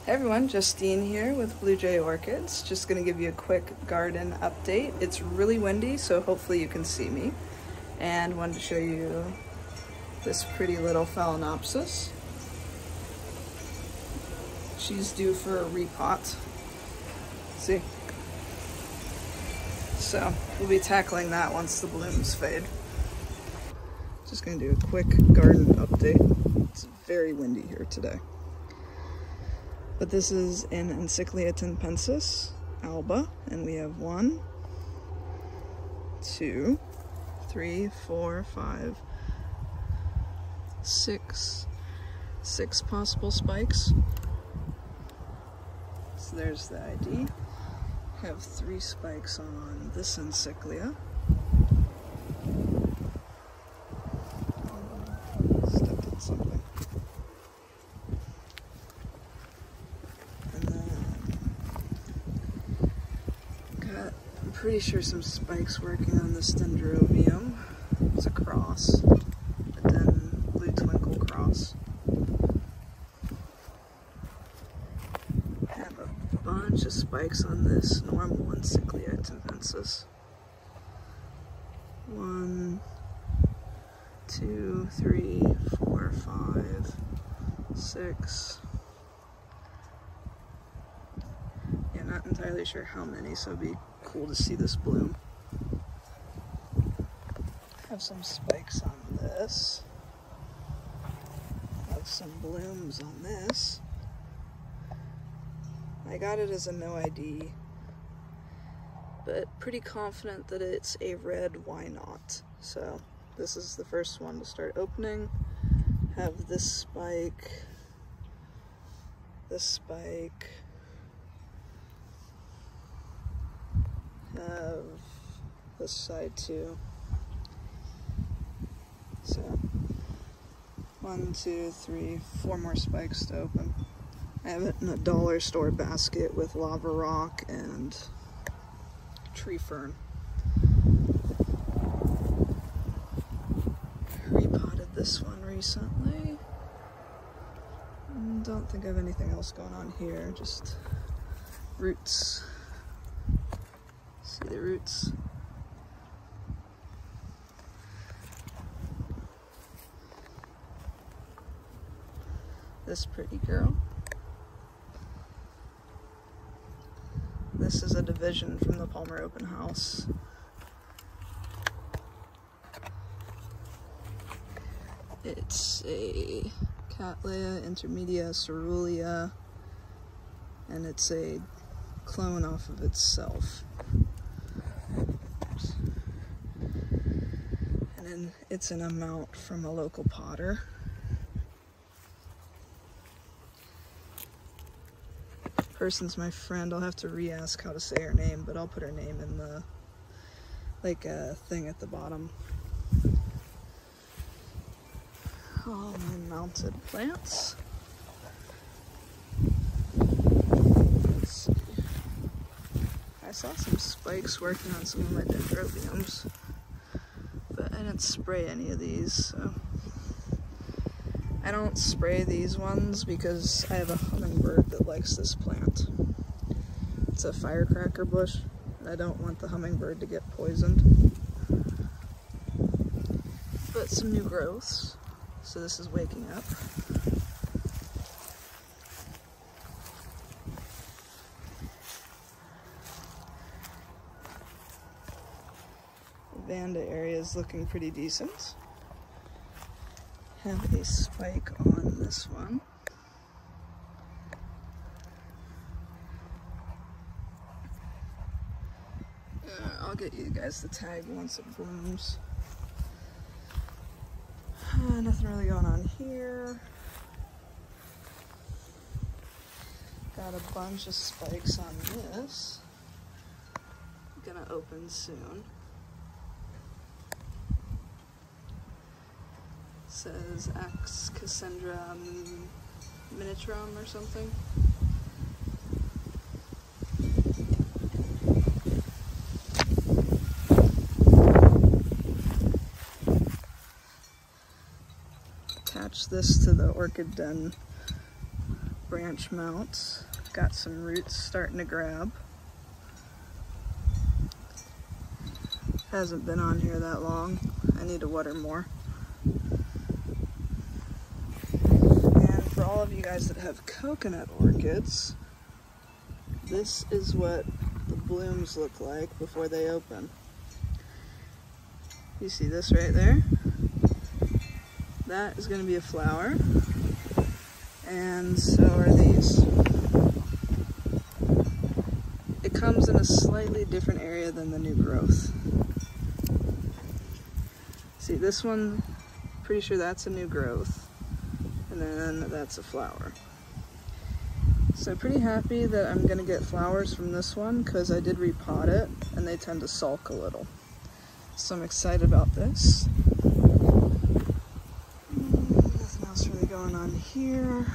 Hey everyone, Justine here with Blue Jay Orchids. Just going to give you a quick garden update. It's really windy, so hopefully you can see me. And wanted to show you this pretty little Phalaenopsis. She's due for a repot. See? So we'll be tackling that once the blooms fade. Just going to do a quick garden update. It's very windy here today. But this is an Encyclia tenpensis alba, and we have 1, 2, 3, 4, 5, 6 possible spikes. So there's the ID. Have 3 spikes on this Encyclia. Stepped in something. I'm pretty sure some spikes working on this dendrobium. It's a cross, but then blue twinkle cross. Have a bunch of spikes on this normal Encyclia tenpensis. 1, 2, 3, 4, 5, 6. Yeah, not entirely sure how many, so it'd be cool to see this bloom. Have some spikes on this. Have some blooms on this. I got it as a no ID, but pretty confident that it's a red why not. So this is the first one to start opening. Have this spike, have this side too. So 1, 2, 3, 4 more spikes to open. I have it in a dollar store basket with lava rock and tree fern. Repotted this one recently. Don't think I have anything else going on here, just roots. See the roots? This pretty girl. This is a division from the Palmer Open House. It's a Cattleya intermedia cerulean, and it's a clone off of itself. And then it's an amount from a local potter. Person's my friend. I'll have to re-ask how to say her name, but I'll put her name in the thing at the bottom. All my mounted plants. Let's see. I saw some spikes working on some of my dendrobiums, but I didn't spray any of these, so. I don't spray these ones because I have a hummingbird that likes this plant. It's a firecracker bush, and I don't want the hummingbird to get poisoned. But some new growths, so this is waking up. The Vanda area is looking pretty decent. Have a spike on this one. I'll get you guys the tag once it blooms. Nothing really going on here. Got a bunch of spikes on this. Gonna open soon. Says X Cassandra Minitrum or something. Attach this to the orchid den branch mounts. Got some roots starting to grab. Hasn't been on here that long. I need to water more. And for all of you guys that have coconut orchids, this is what the blooms look like before they open. You see this right there? That is going to be a flower, and so are these. It comes in a slightly different area than the new growth. See, this one, pretty sure that's a new growth, and then that's a flower. So pretty happy that I'm going to get flowers from this one, because I did repot it, and they tend to sulk a little. So I'm excited about this. Nothing else really going on here.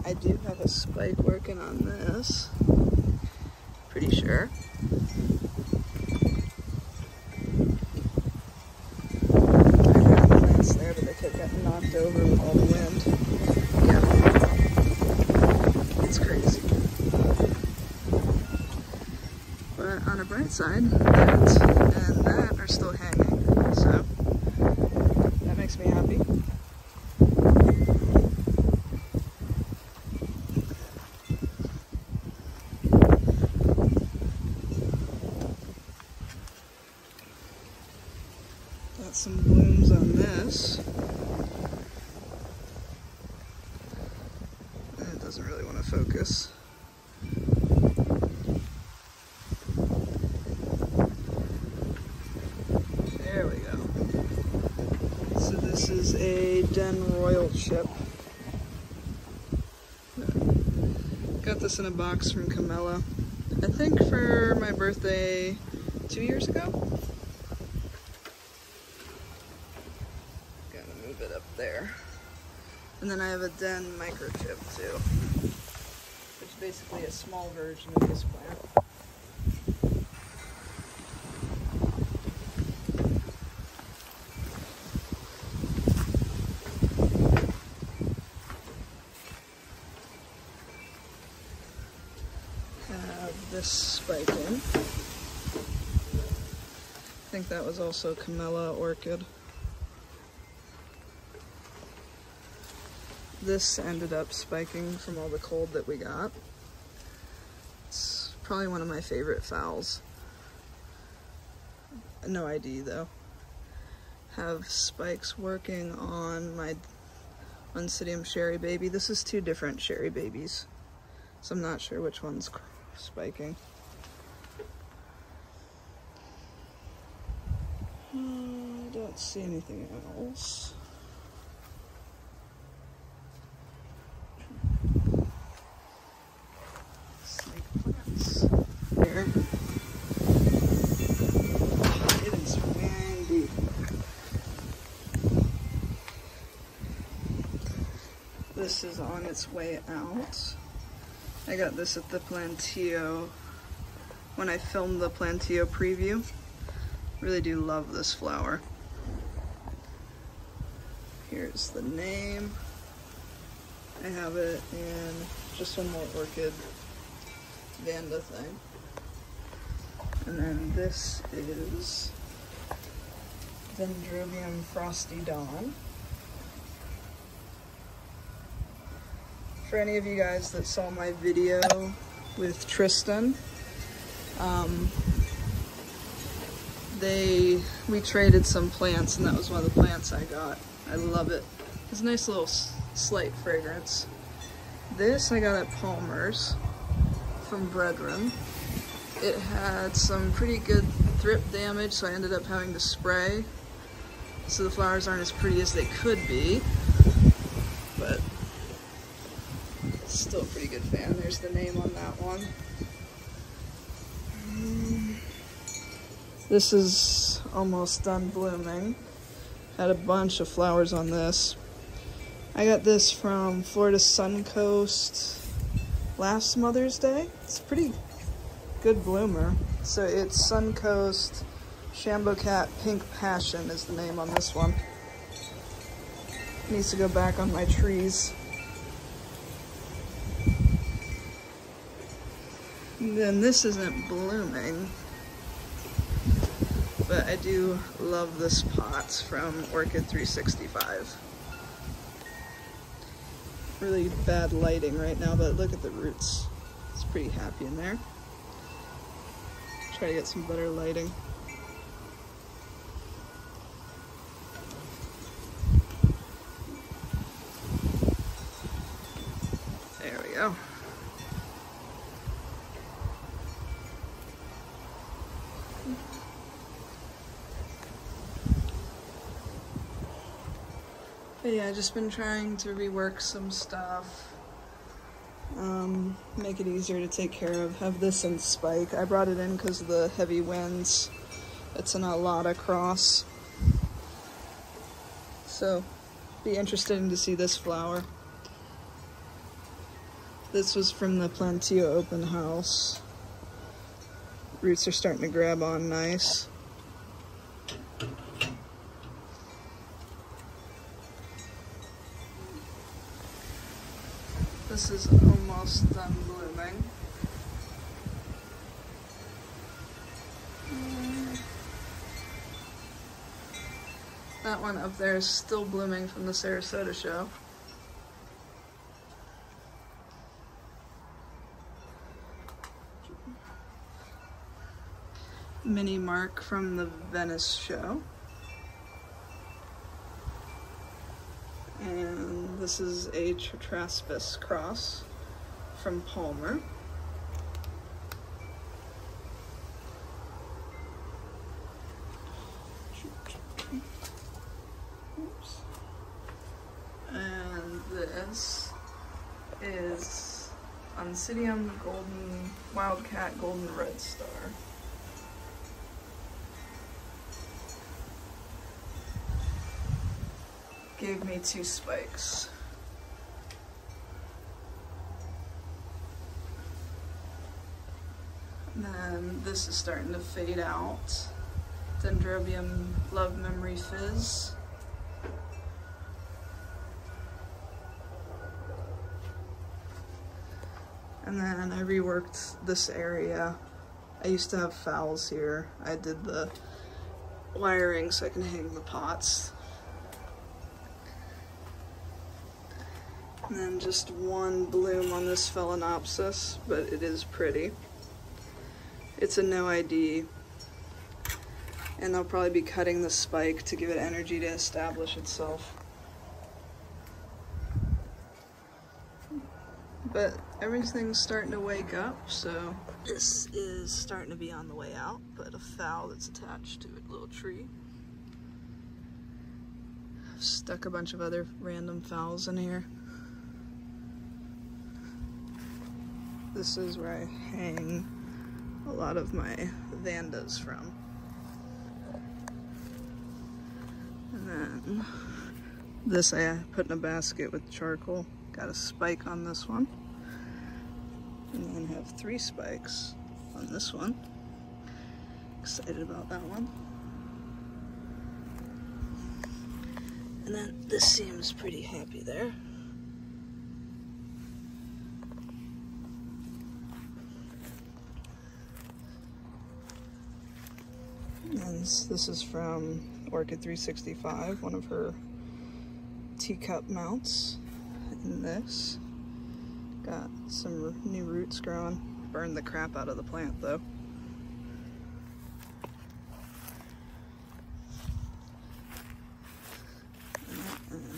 I do have a spike working on this. Pretty sure. I had plants there, but they kept getting knocked over with all the wind. Yeah. It's crazy. But on a bright side, that and that are still hanging, so that makes me happy. Got some blooms on this. It doesn't really want to focus. There we go. So this is a Den Royal chip. Got this in a box from Camilla, I think for my birthday 2 years ago. Gotta move it up there. And then I have a Den microchip too, which is basically a small version of this plant. This spike in. I think that was also Camilla Orchid. This ended up spiking from all the cold that we got. It's probably one of my favorite phals. No ID though. Have spikes working on my Oncidium Sherry Baby. This is two different Sherry Babies, so I'm not sure which one's spiking. I don't see anything else. Snake plants. There. It is windy. This is on its way out. I got this at the Plantillo when I filmed the Plantillo preview. Really do love this flower. Here's the name. I have it in just one more Orchid Vanda thing. And then this is Dendrobium Frosty Dawn. For any of you guys that saw my video with Tristan, we traded some plants, and that was one of the plants I got. I love it. It's a nice little slight fragrance. This I got at Palmer's from Brethren. It had some pretty good thrip damage, so I ended up having to spray. So the flowers aren't as pretty as they could be, but still a pretty good fan. There's the name on that one. This is almost done blooming. Had a bunch of flowers on this. I got this from Florida Suncoast last Mother's Day. It's a pretty good bloomer. So it's Suncoast Shambocat Pink Passion is the name on this one. Needs to go back on my trees. And then this isn't blooming, but I do love this pot from Orchid 365. Really bad lighting right now, but look at the roots. It's pretty happy in there. Try to get some better lighting. There we go. But yeah, I've just been trying to rework some stuff. Make it easier to take care of. Have this in spike. I brought it in because of the heavy winds. It's an Alata cross. So, be interested to see this flower. This was from the Plantillo open house. Roots are starting to grab on nice. This is almost done blooming. That one up there is still blooming from the Sarasota show. Mini Mark from the Venice show. And this is a Traspis cross from Palmer. Oops. And this is Oncidium Golden Wildcat Golden Red Star. Gave me 2 spikes. And then this is starting to fade out. Dendrobium Love Memory Fizz. And then I reworked this area. I used to have phals here. I did the wiring so I can hang the pots. And then just one bloom on this Phalaenopsis, but it is pretty. It's a no ID, and they'll probably be cutting the spike to give it energy to establish itself. But everything's starting to wake up, so this is starting to be on the way out, but a phal that's attached to a little tree. I've stuck a bunch of other random phals in here. This is where I hang a lot of my Vandas from. And then this I put in a basket with charcoal. Got a spike on this one. And then have 3 spikes on this one. Excited about that one. And then this seems pretty happy there. And this is from Orchid 365, one of her teacup mounts. And this got some new roots growing. Burned the crap out of the plant though. And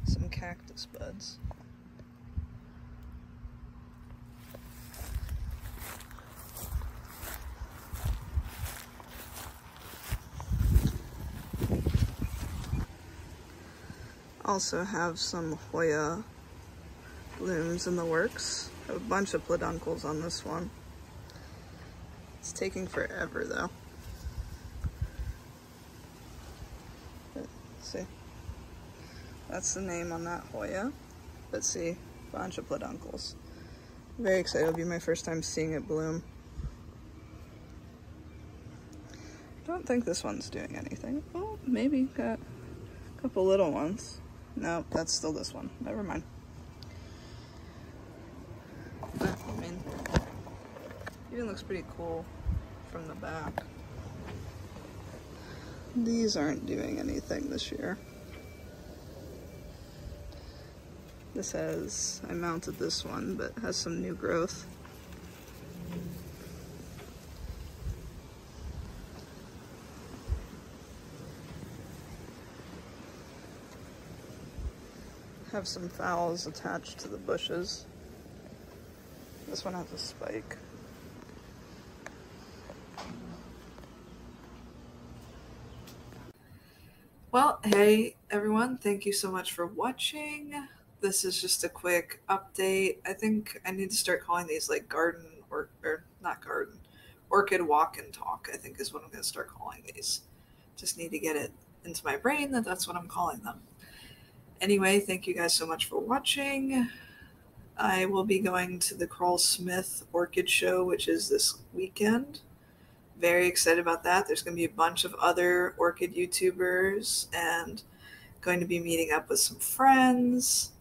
some cactus buds. Also have some Hoya blooms in the works. I have a bunch of peduncles on this one. It's taking forever though. But see, that's the name on that Hoya. But see, a bunch of peduncles. Very excited. It'll be my first time seeing it bloom. I don't think this one's doing anything. Well, maybe got a couple little ones. No, that's still this one. Never mind. But, I mean, Even looks pretty cool from the back. These aren't doing anything this year. This has, I mounted this one, but has some new growth. Have some phals attached to the bushes. This one has a spike. Well, hey everyone, thank you so much for watching. This is just a quick update. I think I need to start calling these like garden or not garden, orchid walk and talk, I think is what I'm going to start calling these. Just need to get it into my brain that that's what I'm calling them. Anyway, thank you guys so much for watching. I will be going to the Carl Smith Orchid Show, which is this weekend. Very excited about that. There's going to be a bunch of other orchid YouTubers and going to be meeting up with some friends.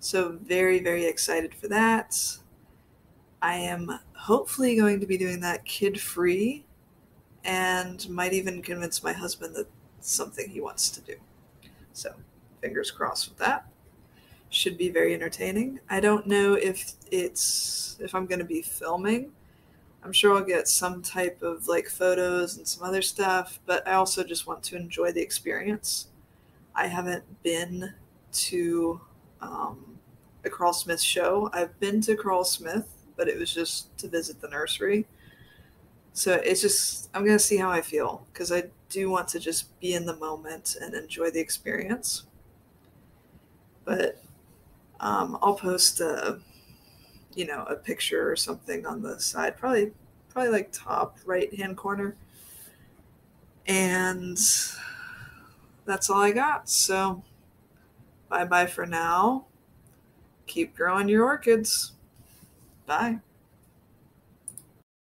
So very, very excited for that. I am hopefully going to be doing that kid-free and might even convince my husband that it's something he wants to do. So fingers crossed with that. Should be very entertaining. I don't know if I'm going to be filming. I'm sure I'll get some type of like photos and some other stuff, but I also just want to enjoy the experience. I haven't been to a Carl Smith show. I've been to Carl Smith, but it was just to visit the nursery. So it's just, I'm going to see how I feel because I do want to just be in the moment and enjoy the experience. But I'll post a picture or something on the side, probably like top right hand corner. And that's all I got. So bye bye for now. Keep growing your orchids. Bye.